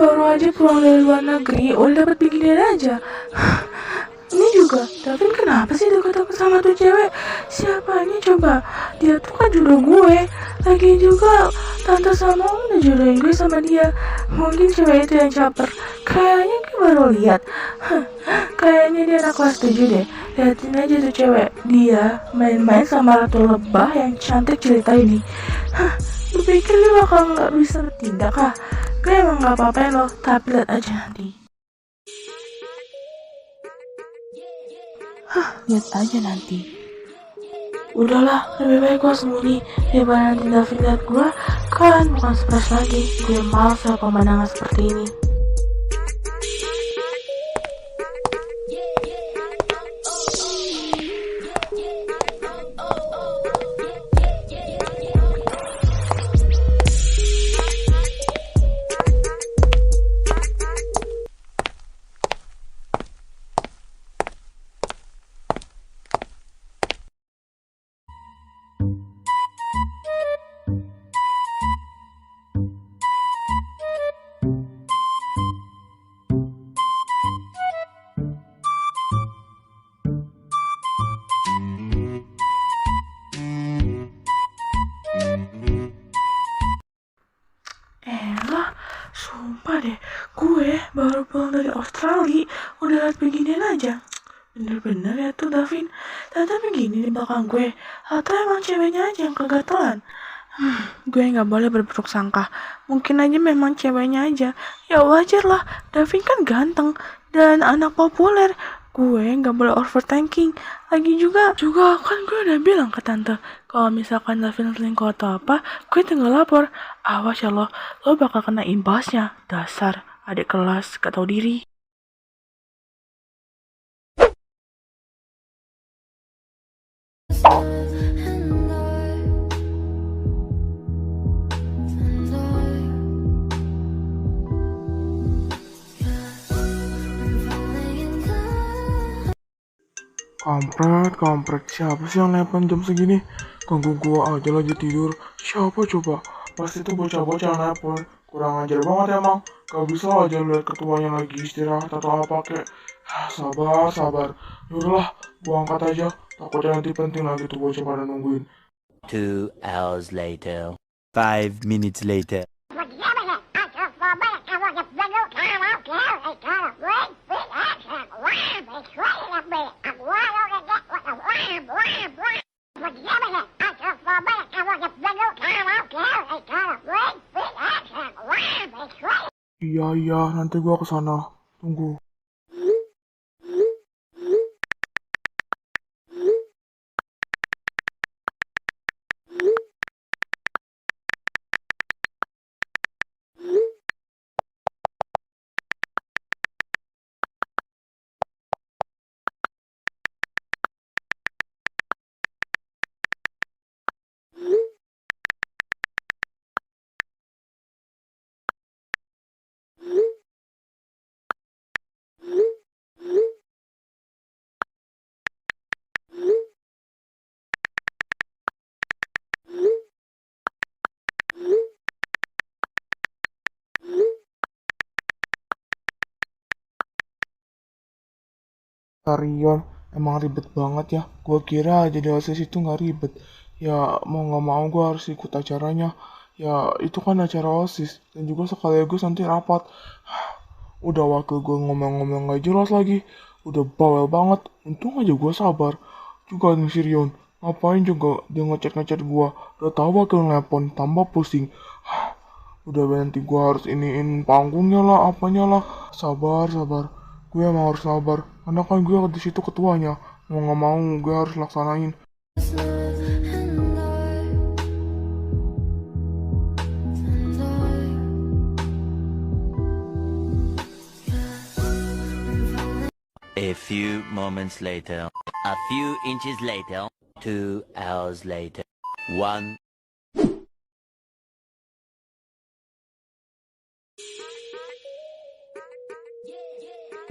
baru aja pulang dari luar negeri, udah dapet beginian aja. Ini juga, Davin kenapa sih deket-deket sama tuh cewek? Siapa ini coba? Dia tuh kan jodoh gue. Lagi juga tante sama om udah jodohin gue sama dia. Mungkin cewek itu yang caper. Kayaknya gue baru lihat. Kayaknya dia anak kelas 7 deh. Liatin aja tuh cewek. Dia main-main sama ratu lebah yang cantik cerita ini. Lu pikir dia bakal gak bisa bertindak kah? Gue emang gak apa-apa loh, tapi lihat aja nanti. Lihat aja nanti. Udahlah, lebih baik gue sembunyi daripada nanti Davin lihat gue. Kan bukan stres lagi. Gue malas sama pemandangan seperti ini. Lah, sumpah deh, gue baru pulang dari Australia, udah liat beginian aja. Bener-bener ya tuh Davin, ternyata begini di belakang gue, atau emang ceweknya aja yang kegatelan. Gue gak boleh berburuk sangka, mungkin aja memang ceweknya aja. Ya wajar lah, Davin kan ganteng dan anak populer. Gue gak boleh overthinking. Lagi juga kan gue udah bilang ke tante, kalau misalkan Davin selingkuh atau apa, gue tinggal lapor. Awas ya lo bakal kena imbasnya. Dasar adik kelas gak tau diri. Kampret, siapa sih yang nelpon jam segini? Ganggu gua aja lagi tidur. Siapa coba? Pasti itu bocah-bocah yang nelpon. Kurang ajar banget emang. Gak bisa aja lihat ketuanya lagi istirahat atau apa kek. Sabar. Yaudahlah, gua angkat aja. Takutnya nanti penting lagi tuh bocah pada nungguin. 2 hours later. 5 minutes later. Iya, nanti gua kesana. Tunggu. Tarian emang ribet banget ya. Gua kira jadi OSIS itu nggak ribet. Ya mau nggak mau gua harus ikut acaranya. Ya itu kan acara OSIS dan juga sekaligus nanti rapat. Udah wakil gue ngomong-ngomong gak jelas lagi. Udah bawel banget. Untung aja gue sabar. Juga nih Sirion. Ngapain juga dia ngecek-ngecek gue. Udah tahu wakil nelpon. Tambah pusing. Udah nanti gue harus iniin panggungnya lah. Apanya lah. Sabar. Gue emang harus sabar. Karena kan gue di situ ketuanya. Mau gak mau gue harus laksanain. A few moments later. A few inches later. 2 hours later. 1.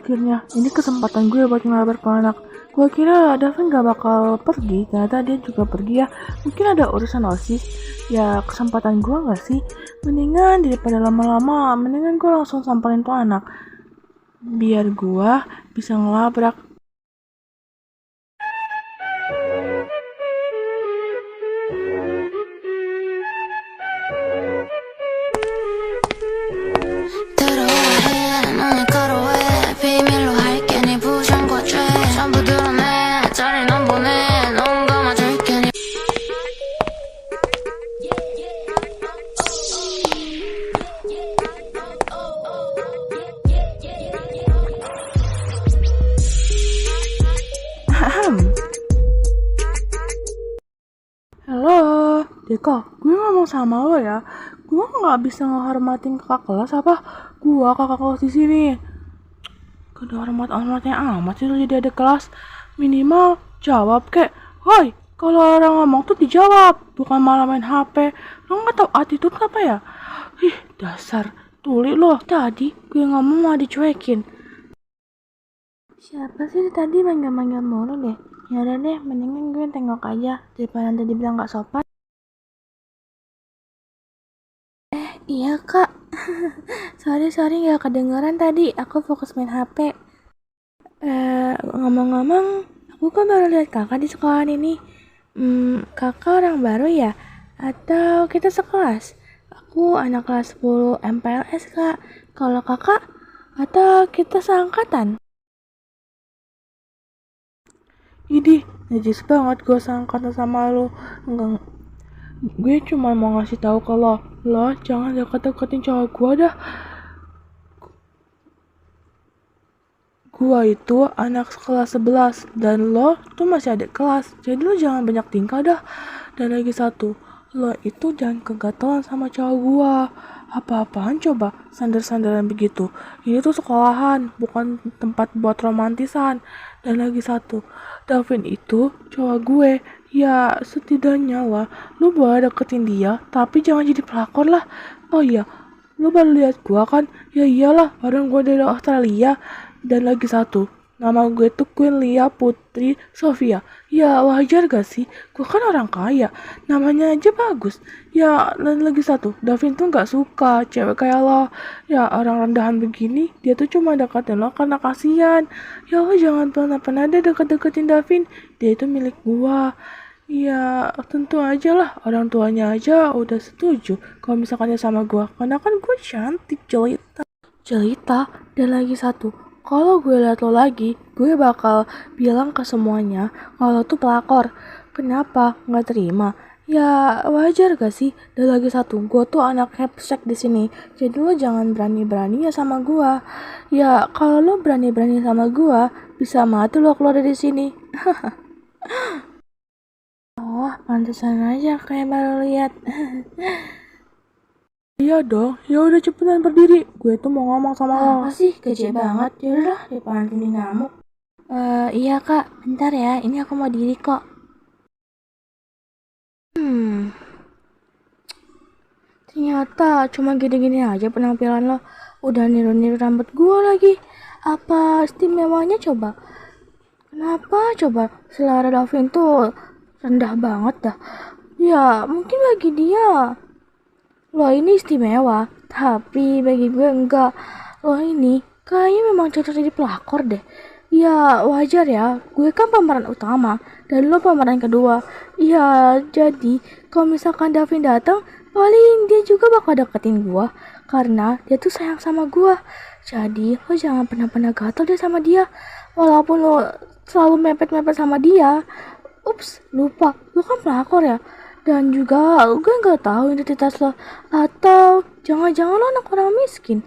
Akhirnya, ini kesempatan gue buat ngelabar ke anak. Gua kira Davin gak bakal pergi, ternyata dia juga pergi ya. Mungkin ada urusan OSIS. Ya kesempatan gua gak sih? Mendingan daripada lama-lama, mendingan gua langsung samperin tuh anak. Biar gua bisa ngelabrak. 들어와해 눈이 가로해 비밀로 할게 네 부정과 죄 전부 드러내 자리 넌 보내 넌 감아줄게 네 Halo, Deko, gue ngomong sama lo ya. Gue nggak bisa ngehormatin kakak kelas apa? Gue kakak kelas di sini. Gak hormat-hormatnya amat sih lo jadi ada kelas. Minimal jawab kek. Hoi, kalau orang ngomong tuh dijawab, bukan malah main HP. Lo nggak tahu attitude apa ya? Ih, dasar tuli lo. Tadi gue ngomong mau dicuekin. Siapa sih tadi manggil-manggil mulu deh? Yaudah deh, mendingan gue tengok aja daripada nanti dibilang gak sopan. Iya kak. sorry gak kedengeran tadi, aku fokus main HP. Ngomong-ngomong, aku kan baru lihat kakak di sekolah ini. Kakak orang baru ya? Atau kita sekelas? Aku anak kelas 10 MPLS kak. Kalau kakak? Atau kita seangkatan? Idih, najis banget gue seangkatan sama lo. Enggak, gue cuma mau ngasih tahu kalau lo jangan deket-deketin cowok gue dah. Gue itu anak kelas 11 dan lo tuh masih adik kelas. Jadi lo jangan banyak tingkah dah. Dan lagi satu, lo itu jangan kegatelan sama cowok gue. Apa-apaan coba sandar-sandaran begitu. Ini tuh sekolahan, bukan tempat buat romantisan. Dan lagi satu, Davin itu cowok gue. Ya setidaknya lah, lu boleh deketin dia, tapi jangan jadi pelakor lah. Oh iya, lu baru lihat gue kan? Ya iyalah, orang gue dari Australia. Dan lagi satu, nama gue tuh Queen Lia Putri Sofia. Ya wajar gak sih? Gue kan orang kaya, namanya aja bagus. Ya dan lagi satu, Davin tuh gak suka cewek kayak lo. Ya orang rendahan begini, dia tuh cuma deketin lo karena kasihan. Ya lo jangan pernah deh deket-deketin Davin, dia itu milik gue. Ya tentu aja lah, orang tuanya aja udah setuju kalau misalkan dia sama gue. Karena kan gue cantik, jelita. Dan lagi satu, kalau gue liat lo lagi, gue bakal bilang ke semuanya kalau tuh pelakor. Kenapa? Nggak terima? Ya wajar gak sih? Dan lagi satu, gue tuh anak hepsek di sini. Jadi lo jangan berani-beraninya sama gue. Ya kalau lo berani-berani sama gue, bisa mati lo keluar dari sini. Oh, pantesan aja kayak baru lihat. Iya dong, ya udah cepetan berdiri. Gue tuh mau ngomong sama lo. Apa sih, kece banget. Ya udah, daripada nanti ngamuk. Iya kak, bentar ya. Ini aku mau diri kok. Ternyata cuma gini-gini aja penampilan lo. Udah niru-niru rambut gue lagi. Apa istimewanya coba? Kenapa coba selera Davin tuh rendah banget dah? Ya mungkin bagi dia lo ini istimewa, tapi bagi gue enggak. Lo ini kayaknya memang cocok jadi pelakor deh. Ya wajar ya, gue kan pemeran utama dan lo pemeran kedua. Ya jadi kalau misalkan Davin datang, paling dia juga bakal deketin gue karena dia tuh sayang sama gue. Jadi lo jangan pernah gatel deh sama dia. Walaupun lo selalu mepet-mepet sama dia. Ups, lupa, lo kan pelakor ya. Dan juga gue gak tahu identitas lo. Atau jangan-jangan lo anak orang miskin.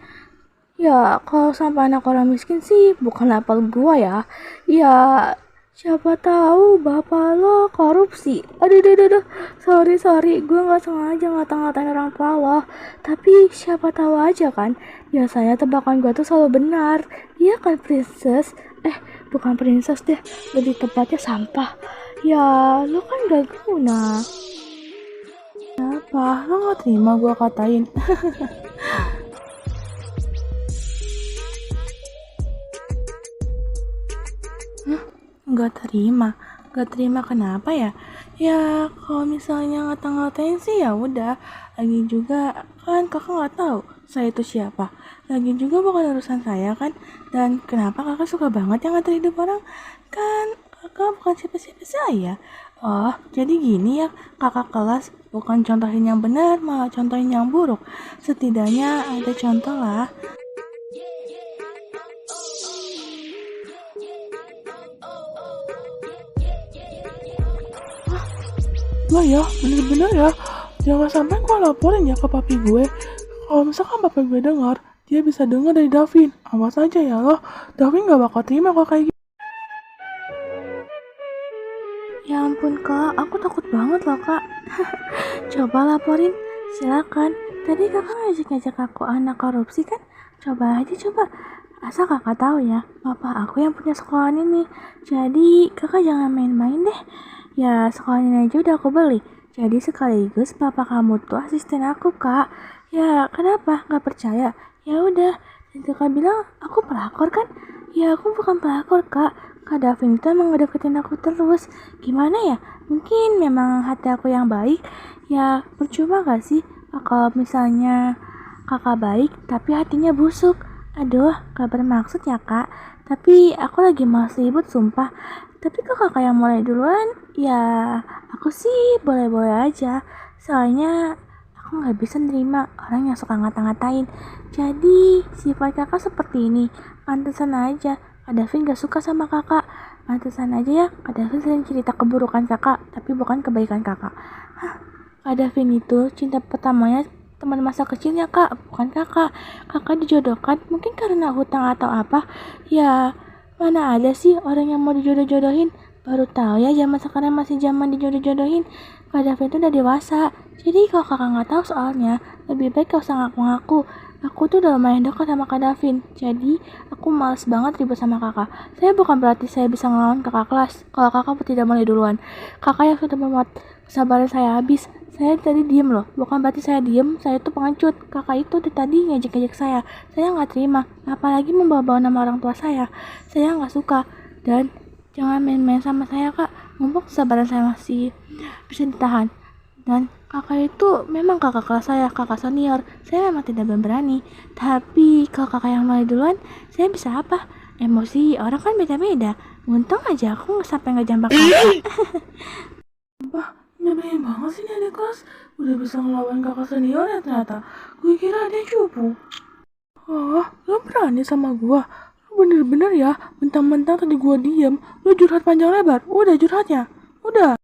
Ya kalau sampai anak orang miskin sih bukan level gue ya. Ya siapa tahu bapak lo korupsi. Aduh. Sorry, gue gak sengaja ngata-ngatain orang tua lo. Tapi siapa tahu aja kan. Biasanya tebakan gue tuh selalu benar. Iya kan princess? Bukan princess deh, lebih tepatnya sampah. Ya lo kan gak guna. Kenapa? Lo gak terima gue katain? Nggak terima. Nggak terima kenapa ya? Ya kalau misalnya ngata-ngatain sih ya udah. Lagi juga kan kakak nggak tahu saya itu siapa. Lagi juga bukan urusan saya kan. Dan kenapa kakak suka banget yang ngatur hidup orang? Kan kakak bukan siapa-siapa saya. Oh, jadi gini ya kakak kelas bukan contohin yang benar malah contohin yang buruk. Setidaknya ada contoh lah. Wah ya, bener-bener ya. Jangan sampai gue laporin ya ke papi gue. Kalau misalkan papi gue dengar, dia bisa dengar dari Davin. Awas aja ya loh, Davin gak bakal terima kalau kayak gitu. Ya ampun kak, aku takut banget loh kak. Coba laporin, silakan. Tadi kakak ngajak-ngajak aku anak korupsi kan? Coba aja coba. Asal kakak tahu ya, papa aku yang punya sekolahan ini. Jadi kakak jangan main-main deh. Ya sekolahan ini aja udah aku beli. Jadi sekaligus papa kamu tuh asisten aku kak. Ya kenapa? Gak percaya? Ya udah. Dan kakak bilang aku pelakor kan? Ya aku bukan pelakor kak. Kak Davin itu emang ngedeketin aku terus. Gimana ya? Mungkin memang hati aku yang baik. Ya percuma gak sih kalau misalnya kakak baik tapi hatinya busuk. Aduh, gak bermaksud ya kak. Tapi aku lagi males ribut sumpah. Tapi kok kakak yang mulai duluan, ya aku sih boleh-boleh aja. Soalnya aku gak bisa nerima orang yang suka ngata-ngatain. Jadi sifat kakak seperti ini. Pantesan aja Kak Davin gak suka sama kakak. Pantesan aja ya Kak Davin sering cerita keburukan kakak, tapi bukan kebaikan kakak. Hah, Kak Davin itu cinta pertamanya teman masa kecilnya kak, bukan kakak. Kakak dijodohkan mungkin karena hutang atau apa. Ya mana ada sih orang yang mau dijodoh-jodohin. Baru tahu ya zaman sekarang masih zaman dijodoh-jodohin. Kak Davin itu udah dewasa. Jadi kalau kakak nggak tahu soalnya, lebih baik gak usah ngaku-ngaku. Aku tuh udah lumayan dekat sama Kak Davin. Jadi aku males banget ribut sama kakak. Saya bukan berarti saya bisa ngelawan kakak kelas. Kalau kakak tidak mulai duluan. Kakak yang sudah membuat kesabaran saya habis. Saya tadi diem loh, bukan berarti saya diem, saya tuh pengecut. Kakak itu dari tadi ngejek-ngejek saya nggak terima, apalagi membawa-bawa nama orang tua saya nggak suka. Dan jangan main-main sama saya kak, mumpung kesabaran saya masih bisa ditahan. Dan kakak itu memang kakak kelas saya, kakak senior, saya memang tidak berani. Tapi kalau kakak yang mulai duluan, saya bisa apa? Emosi orang kan beda-beda. Untung aja aku sampai ngejambak kakak. Nyebelin banget sih nih adik kelas. Udah bisa ngelawan kakak senior ya ternyata. Gue kira dia cupu. Oh, lo berani sama gue? Lo bener-bener ya, mentang-mentang tadi gue diem, lo curhat panjang lebar. Udah curhatnya, udah.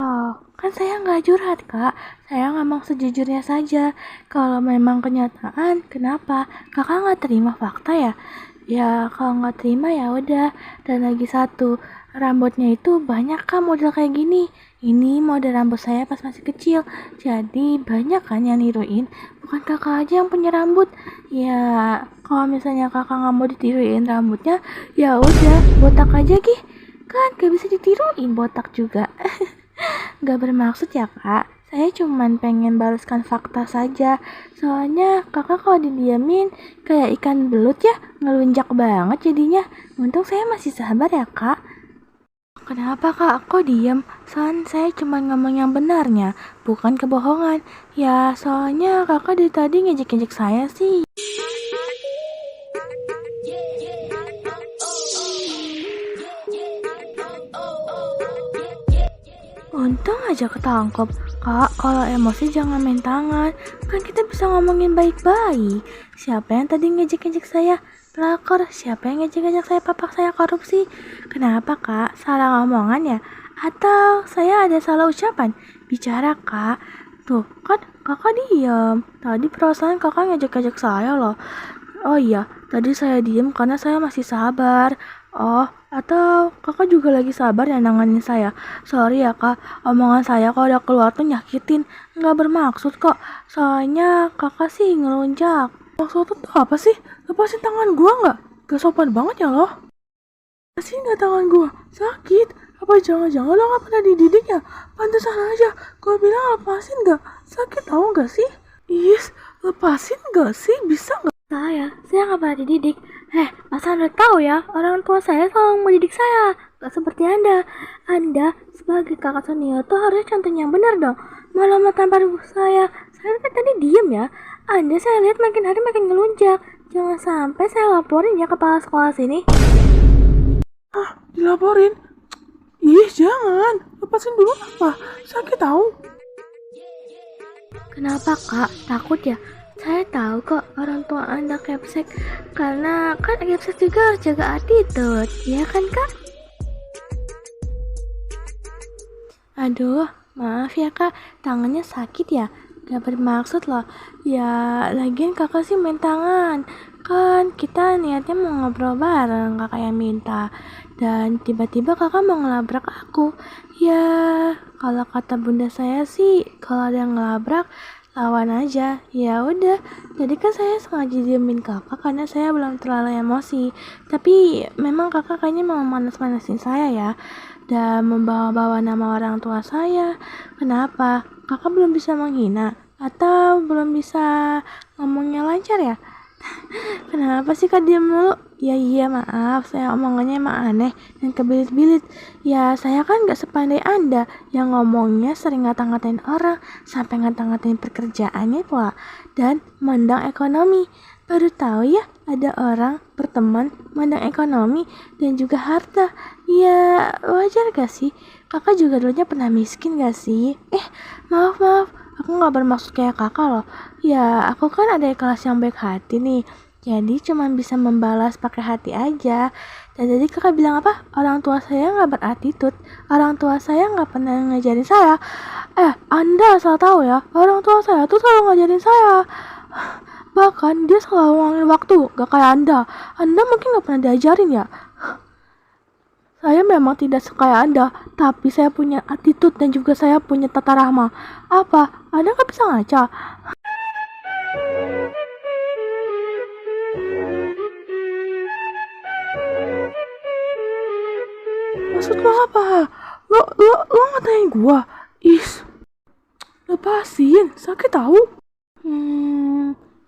Oh, kan saya nggak curhat kak. Saya ngomong sejujurnya saja. Kalau memang kenyataan, kenapa? Kakak nggak terima fakta ya? Ya kalau nggak terima ya udah. Dan lagi satu, rambutnya itu banyak kan model kayak gini. Ini model rambut saya pas masih kecil. Jadi banyak kan yang niruin. Bukan kakak aja yang punya rambut. Ya kalau misalnya kakak nggak mau ditiruin rambutnya, ya udah botak aja gih. Kan gak bisa ditiruin botak juga. Gak bermaksud ya kak. Saya cuman pengen balaskan fakta saja. Soalnya kakak kalau didiamin kayak ikan belut ya, ngelunjak banget jadinya. Untung saya masih sabar ya kak. Kenapa kak? Kok diem? Soalnya saya cuma ngomong yang benarnya, bukan kebohongan. Ya soalnya kakak dari tadi ngejek-ngejek saya sih. Untung aja ketangkep. Kak, kalau emosi jangan main tangan. Kan kita bisa ngomongin baik-baik. Siapa yang tadi ngejek-ngejek saya? Pelakor. Siapa yang ngejek-ngejek saya papa saya korupsi? Kenapa kak? Salah ngomongan ya? Atau saya ada salah ucapan? Bicara kak. Tuh kan kakak diam. Tadi perasaan kakak ngejek-ngejek saya loh. Oh iya, tadi saya diem karena saya masih sabar. Oh, atau kakak juga lagi sabar ya nanganin saya. Sorry ya kak, omongan saya kalau udah keluar tuh nyakitin. Nggak bermaksud kok, soalnya kakak sih ngelunjak. Maksud tuh apa sih? Lepasin tangan gua nggak? Gak sopan banget ya loh. Lepasin nggak tangan gua? Sakit? Apa jangan-jangan lo nggak pernah dididik ya? Pantesan aja, gua bilang lepasin nggak? Sakit tau nggak sih? Lepasin nggak sih? Bisa nggak? Saya nggak pernah dididik. Asal Anda tahu ya, orang tua saya selalu mendidik saya. Gak seperti Anda. Anda sebagai kakak senior tuh harus contoh yang benar dong. Malah tampar saya. Saya kan tadi diem ya. Anda saya lihat makin hari makin ngelunjak. Jangan sampai saya laporin ya kepala sekolah sini. Dilaporin? Ih, jangan. Lepasin dulu apa? Sakit tahu. Kenapa kak? Takut ya? Saya tahu kok orang tua Anda capsek. Karena kan capsek juga harus jaga attitude. Ya kan kak? Aduh, maaf ya kak. Tangannya sakit ya? Gak bermaksud loh. Ya, lagian kakak sih main tangan. Kan kita niatnya mau ngobrol bareng, kakak yang minta. Dan tiba-tiba kakak mau ngelabrak aku. Ya, kalau kata bunda saya sih, kalau ada yang ngelabrak, lawan aja. Ya udah, tadi kan saya sengaja diemin kakak karena saya belum terlalu emosi. Tapi memang kakak kayaknya mau manas-manasin saya ya. Dan membawa-bawa nama orang tua saya. Kenapa? Kakak belum bisa menghina? Atau belum bisa ngomongnya lancar ya? Kenapa sih kak diam mulu? Ya iya maaf, saya omongannya emang aneh dan kebilit-bilit. Ya saya kan gak sepandai Anda yang ngomongnya sering ngata-ngatain orang sampai ngata-ngatain pekerjaannya pula dan mandang ekonomi. Baru tahu ya ada orang berteman mandang ekonomi dan juga harta. Ya wajar gak sih? Kakak juga dulunya pernah miskin gak sih? Maaf, aku gak bermaksud kayak kakak loh. Ya aku kan ada kelas yang baik hati nih. Jadi cuma bisa membalas pakai hati aja. Dan jadi kakak bilang apa? Orang tua saya gak berattitude. Orang tua saya gak pernah ngajarin saya. Anda salah tahu ya. Orang tua saya tuh selalu ngajarin saya. Bahkan dia selalu ngulangin waktu. Gak kayak Anda. Anda mungkin gak pernah diajarin ya. Saya memang tidak sekaya Anda, tapi saya punya attitude dan juga saya punya tata rahma. Apa? Anda gak bisa ngaca? Maksud lo apa? Lo ngatain gua? Lepasin, sakit tahu.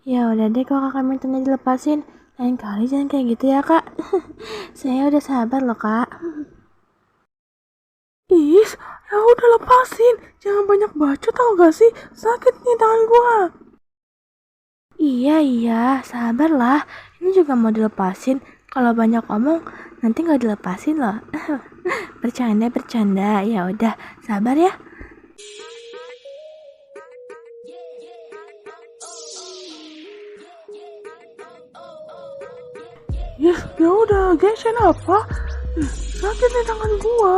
Ya udah deh kalau kakak mintanya dilepasin. Lain kali jangan kayak gitu ya kak. Saya udah sabar loh kak. Ya udah lepasin. Jangan banyak bacot tau gak sih? Sakit nih tangan gua. Iya, sabarlah. Ini juga mau dilepasin. Kalau banyak omong, nanti nggak dilepasin loh. Bercanda. Ya udah, sabar ya. Ya udah, gengsian apa? Sakit nih tangan gua.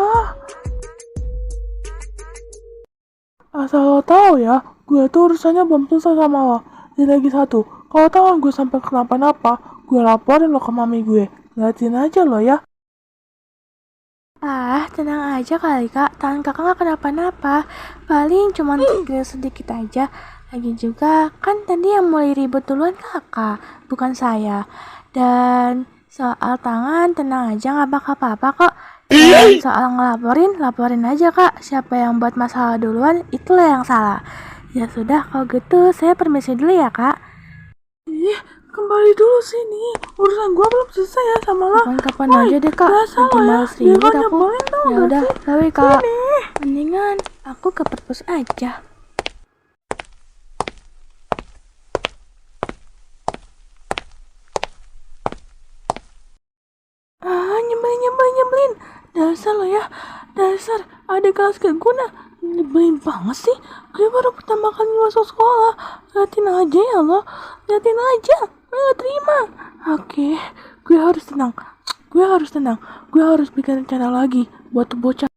Asal lo tahu ya, gue tuh urusannya belum selesai sama lo. Dan lagi satu, kalau tangan gue sampai kenapa-napa, gue laporin lo ke mami gue. Liatin aja lo ya. Tenang aja kali kak, tangan kakak gak kenapa-napa. Paling cuma tegel sedikit aja. Lagi juga, kan tadi yang mulai ribut duluan kakak, bukan saya. Dan soal tangan, tenang aja gak bakal apa-apa kok. Dan soal laporin aja kak. Siapa yang buat masalah duluan, itulah yang salah. Ya sudah, kalau gitu saya permisi dulu ya kak. Kembali dulu sini. Urusan gua belum selesai ya sama lo. Kapan aja deh kak. Nanti balas ribut aku. Ya udah, sorry kak. Mendingan aku ke perpus aja. Nyebelin. Dasar lo ya. Dasar ada kelas gak guna. Nyebelin banget sih. Gue baru pertama kali masuk sekolah. Liatin aja ya lo. Liatin aja. Gue gak terima. Oke, gue harus tenang. Gue harus bikin rencana lagi buat tuh bocah.